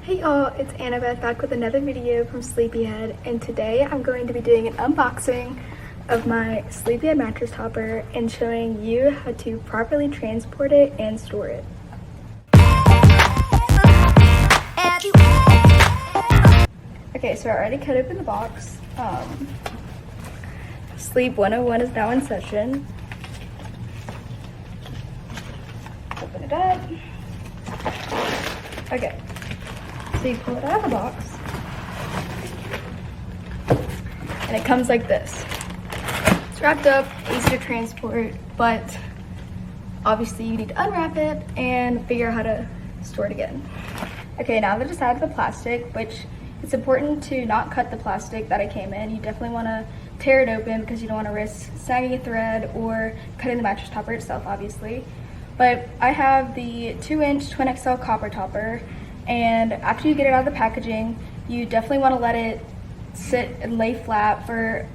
Hey y'all, it's Annabeth back with another video from Sleepyhead, and today I'm going to be doing an unboxing of my Sleepyhead mattress topper and showing you how to properly transport it and store it. Okay, so I already cut open the box. Sleep 101 is now in session. Open it up. Okay. So you pull it out of the box, and it comes like this. It's wrapped up, easy to transport, but obviously you need to unwrap it and figure out how to store it again. Okay, now that it's out of the plastic, which it's important to not cut the plastic that it came in. You definitely want to tear it open because you don't want to risk snagging a thread or cutting the mattress topper itself, obviously. But I have the 2-inch Twin XL copper topper. And after you get it out of the packaging, you definitely want to let it sit and lay flat for,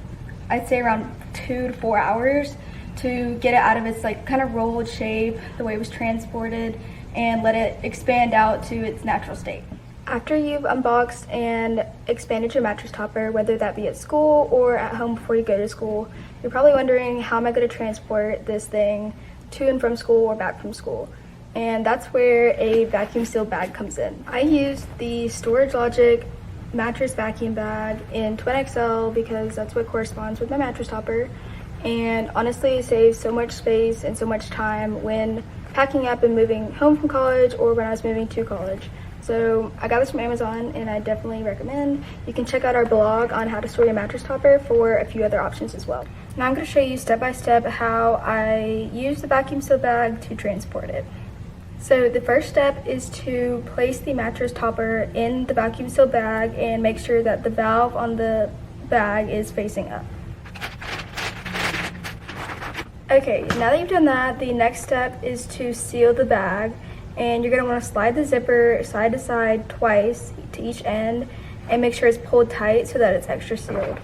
I'd say, around 2 to 4 hours to get it out of its like kind of rolled shape, the way it was transported, and let it expand out to its natural state. After you've unboxed and expanded your mattress topper, whether that be at school or at home before you go to school, you're probably wondering, how am I going to transport this thing to and from school or back from school? And that's where a vacuum sealed bag comes in. I used the Storage Logic mattress vacuum bag in Twin XL because that's what corresponds with my mattress topper. And honestly, it saves so much space and so much time when packing up and moving home from college or when I was moving to college. So I got this from Amazon and I definitely recommend. You can check out our blog on how to store your mattress topper for a few other options as well. Now I'm going to show you step by step how I use the vacuum sealed bag to transport it. So the first step is to place the mattress topper in the vacuum sealed bag and make sure that the valve on the bag is facing up. Okay, now that you've done that, the next step is to seal the bag, and you're going to want to slide the zipper side to side twice to each end and make sure it's pulled tight so that it's extra sealed.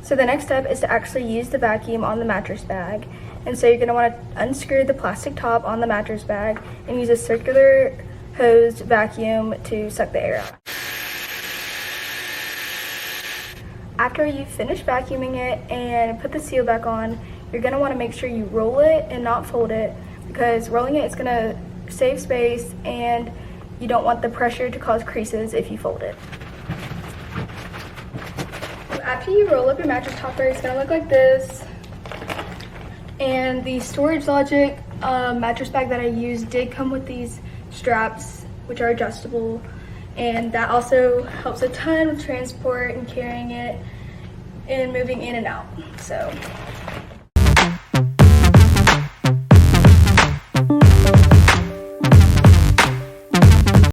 So the next step is to actually use the vacuum on the mattress bag. And so you're going to want to unscrew the plastic top on the mattress bag and use a circular hosed vacuum to suck the air out. After you finish vacuuming it and put the seal back on, you're going to want to make sure you roll it and not fold it, because rolling it is going to save space and you don't want the pressure to cause creases if you fold it. After you roll up your mattress topper, it's going to look like this. And the Storage Logic mattress bag that I used did come with these straps, which are adjustable, and that also helps a ton with transport and carrying it and moving in and out. So